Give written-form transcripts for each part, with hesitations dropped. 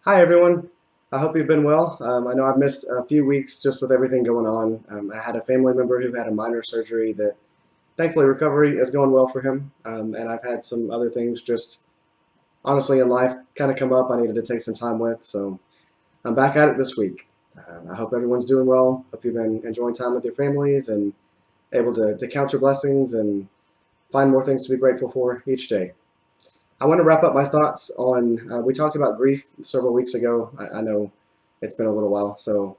Hi, everyone. I hope you've been well. I know I've missed a few weeks just with everything going on. I had a family member who had a minor surgery that thankfully recovery is going well for him. And I've had some other things just honestly in life kind of come up I needed to take some time with. So I'm back at it this week. I hope everyone's doing well. Hope you've been enjoying time with your families and able to count your blessings and find more things to be grateful for each day. I want to wrap up my thoughts on. We talked about grief several weeks ago. I know it's been a little while, so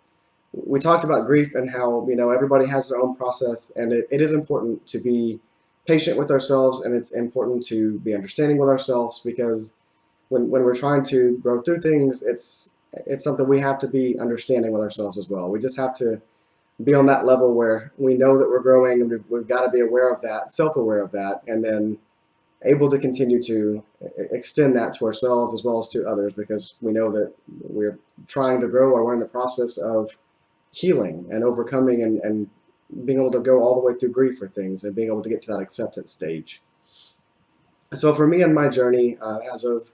we talked about grief and how everybody has their own process, and it is important to be patient with ourselves, and it's important to be understanding with ourselves because when we're trying to grow through things, it's something we have to be understanding with ourselves as well. We just have to be on that level where we know that we're growing, and we've got to be aware of that, self-aware of that, and then able to continue to extend that to ourselves as well as to others because we know that we're trying to grow or we're in the process of healing and overcoming and being able to go all the way through grief for things and being able to get to that acceptance stage. So for me in my journey, as of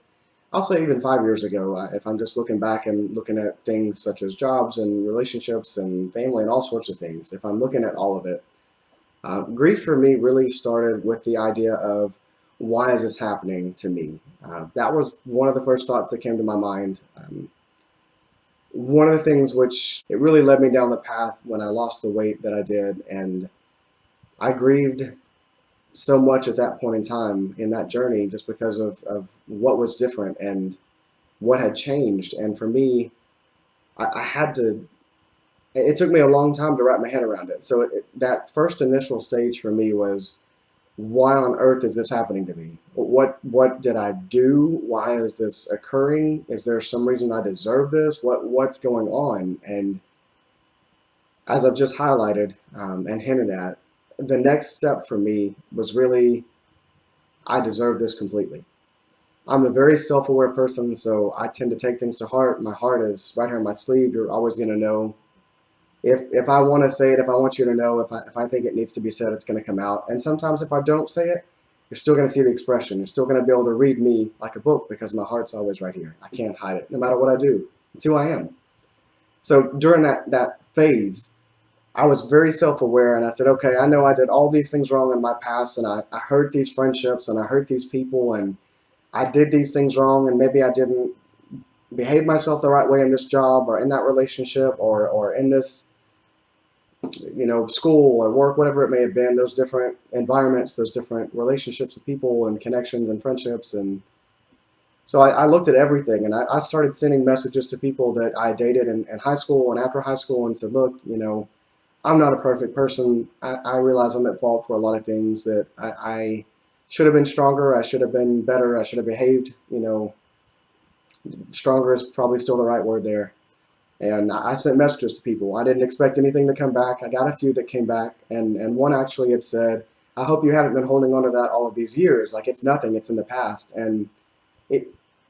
I'll say even 5 years ago, if I'm just looking back and looking at things such as jobs and relationships and family and all sorts of things, if I'm looking at all of it, grief for me really started with the idea of why is this happening to me? That was one of the first thoughts that came to my mind. One of the things which it really led me down the path when I lost the weight that I did, and I grieved so much at that point in time in that journey just because of what was different and what had changed. And for me, I had to it took me a long time to wrap my head around it. So that first initial stage for me was, why on earth is this happening to me? What did I do? Why is this occurring? Is there some reason I deserve this? What's going on? And as I've just highlighted and hinted at, the next step for me was really, I deserve this completely. I'm a very self-aware person, so I tend to take things to heart. My heart is right here on my sleeve. You're always going to know if I want to say it, if I want you to know, if I think it needs to be said, it's going to come out. And sometimes if I don't say it, you're still going to see the expression. You're still going to be able to read me like a book because my heart's always right here. I can't hide it, no matter what I do. It's who I am. So during that phase, I was very self-aware, and I said, okay, I know I did all these things wrong in my past, and I hurt these friendships, and I hurt these people, and I did these things wrong, and maybe I didn't behave myself the right way in this job or in that relationship or in this school or work, whatever it may have been, those different environments, those different relationships with people and connections and friendships. And so I looked at everything, and I started sending messages to people that I dated in high school and after high school and said, look, I'm not a perfect person. I realize I'm at fault for a lot of things that I should have been stronger. I should have been better. I should have behaved, stronger is probably still the right word there. And I sent messages to people. I didn't expect anything to come back. I got a few that came back, and one actually had said, "I hope you haven't been holding on to that all of these years. Like it's nothing. It's in the past." And it,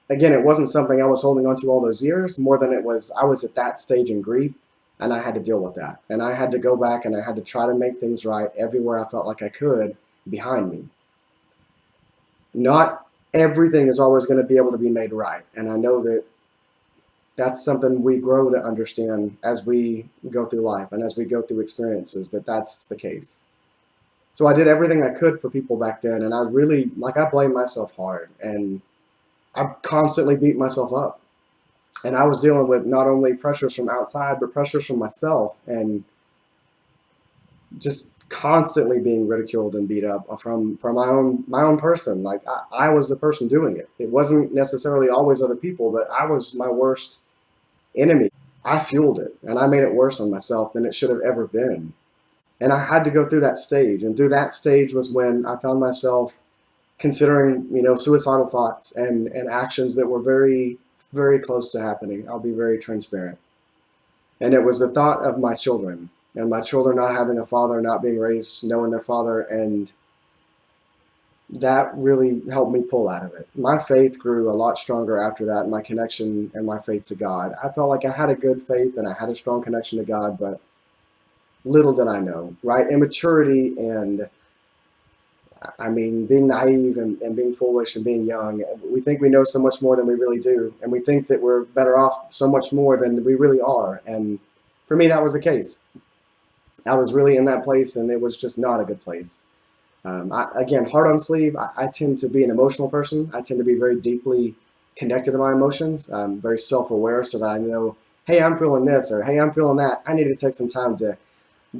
again, it wasn't something I was holding on to all those years. More than it was, I was at that stage in grief, and I had to deal with that. And I had to go back, and I had to try to make things right everywhere I felt like I could behind me. Not everything is always going to be able to be made right, and I know that that's something we grow to understand as we go through life and as we go through experiences, that that's the case. So I did everything I could for people back then, and I really, I blamed myself hard, and I constantly beat myself up. And I was dealing with not only pressures from outside, but pressures from myself, and just constantly being ridiculed and beat up from my own person. Like I was the person doing it. It wasn't necessarily always other people, but I was my worst enemy. I fueled it, and I made it worse on myself than it should have ever been. And I had to go through that stage. And through that stage was when I found myself considering, suicidal thoughts and actions that were very, very close to happening. I'll be very transparent. And it was the thought of my children and my children not having a father, not being raised, knowing their father. And that really helped me pull out of it. My faith grew a lot stronger after that, my connection and my faith to God. I felt like I had a good faith and I had a strong connection to God, but little did I know, right? Immaturity and I mean, being naive and being foolish and being young, we think we know so much more than we really do. And we think that we're better off so much more than we really are. And for me, that was the case. I was really in that place, and it was just not a good place. Again, heart on sleeve, I tend to be an emotional person. I tend to be very deeply connected to my emotions. I'm very self aware so that I know, hey, I'm feeling this, or hey, I'm feeling that. I need to take some time to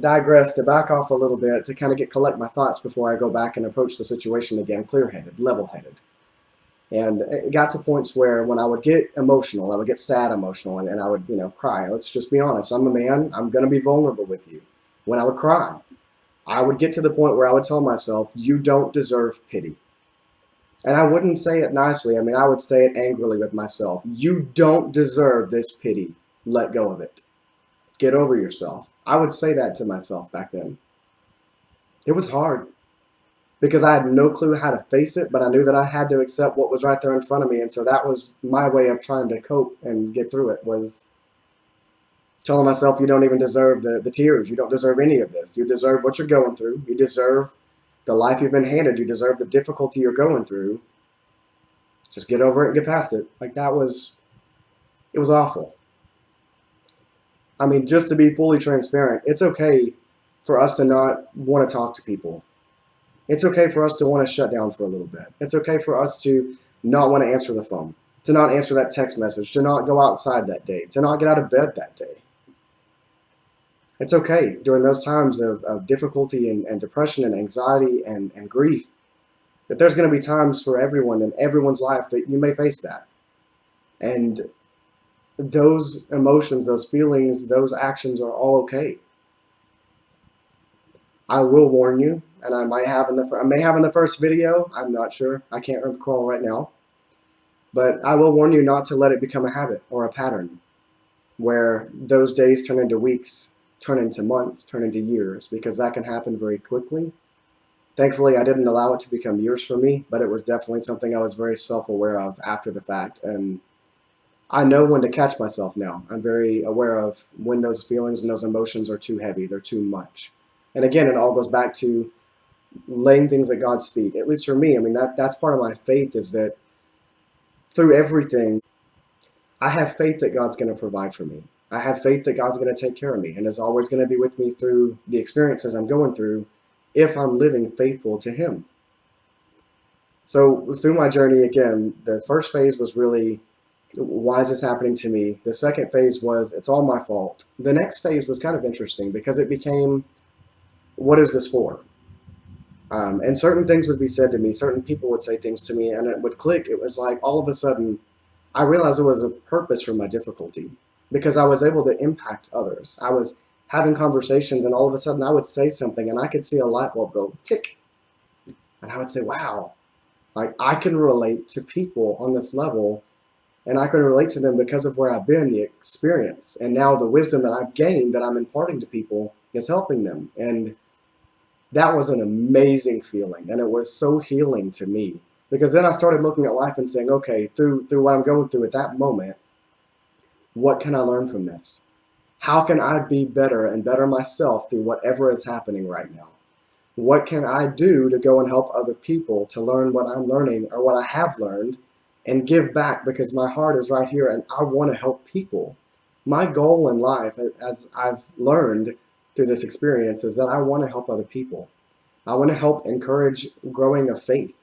digress, to back off a little bit, to kind of collect my thoughts before I go back and approach the situation again, clear headed, level headed. And it got to points where when I would get emotional, I would get sad emotional, and I would, cry. Let's just be honest. I'm a man. I'm going to be vulnerable with you. When I would cry, I would get to the point where I would tell myself, you don't deserve pity. And I wouldn't say it nicely. I mean, I would say it angrily with myself. You don't deserve this pity. Let go of it. Get over yourself. I would say that to myself back then. It was hard because I had no clue how to face it, but I knew that I had to accept what was right there in front of me. And so that was my way of trying to cope and get through it, was telling myself, you don't even deserve the tears. You don't deserve any of this. You deserve what you're going through. You deserve the life you've been handed. You deserve the difficulty you're going through. Just get over it and get past it. Like it was awful. I mean, just to be fully transparent, it's okay for us to not want to talk to people. It's okay for us to want to shut down for a little bit. It's okay for us to not want to answer the phone, to not answer that text message, to not go outside that day, to not get out of bed that day. It's okay during those times of difficulty and depression and anxiety and grief that there's going to be times for everyone in everyone's life that you may face that. And those emotions, those feelings, those actions are all okay. I will warn you, and I may have in the first video. I'm not sure. I can't recall right now. But I will warn you not to let it become a habit or a pattern where those days turn into weeks, turn into months, turn into years, because that can happen very quickly. Thankfully, I didn't allow it to become years for me, but it was definitely something I was very self-aware of after the fact. And I know when to catch myself now. I'm very aware of when those feelings and those emotions are too heavy, they're too much. And again, it all goes back to laying things at God's feet. At least for me, I mean, that's part of my faith, is that through everything, I have faith that God's going to provide for me. I have faith that God's going to take care of me and is always going to be with me through the experiences I'm going through if I'm living faithful to Him. So through my journey, again, the first phase was really, why is this happening to me? The second phase was, it's all my fault. The next phase was kind of interesting because it became, what is this for? And certain things would be said to me, certain people would say things to me, and it would click. It was like all of a sudden, I realized there was a purpose for my difficulty because I was able to impact others. I was having conversations, and all of a sudden I would say something, and I could see a light bulb go tick. And I would say, wow, like I can relate to people on this level, and I can relate to them because of where I've been, the experience. And now the wisdom that I've gained that I'm imparting to people is helping them. And that was an amazing feeling, and it was so healing to me, because then I started looking at life and saying, okay, through what I'm going through at that moment, what can I learn from this? How can I be better and better myself through whatever is happening right now? What can I do to go and help other people to learn what I'm learning or what I have learned and give back, because my heart is right here and I want to help people. My goal in life, as I've learned through this experience, is that I want to help other people. I want to help encourage growing of faith.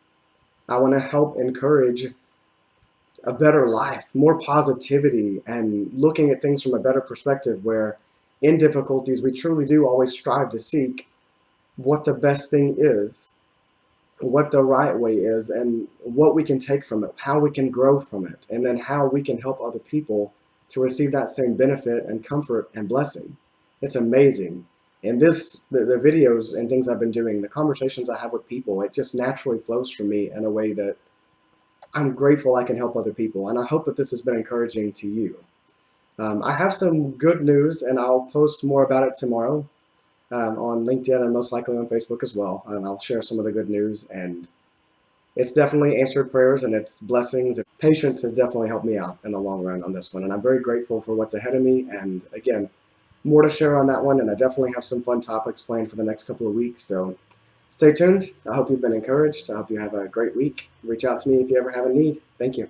I want to help encourage a better life, more positivity, and looking at things from a better perspective, where in difficulties we truly do always strive to seek what the best thing is, what the right way is, and what we can take from it, how we can grow from it, and then how we can help other people to receive that same benefit and comfort and blessing. It's amazing. And the videos and things I've been doing, the conversations I have with people, it just naturally flows from me in a way that I'm grateful I can help other people. And I hope that this has been encouraging to you. I have some good news, and I'll post more about it tomorrow on LinkedIn and most likely on Facebook as well. And I'll share some of the good news. And it's definitely answered prayers, and it's blessings. Patience has definitely helped me out in the long run on this one. And I'm very grateful for what's ahead of me. And again, more to share on that one. And I definitely have some fun topics planned for the next couple of weeks. So stay tuned. I hope you've been encouraged. I hope you have a great week. Reach out to me if you ever have a need. Thank you.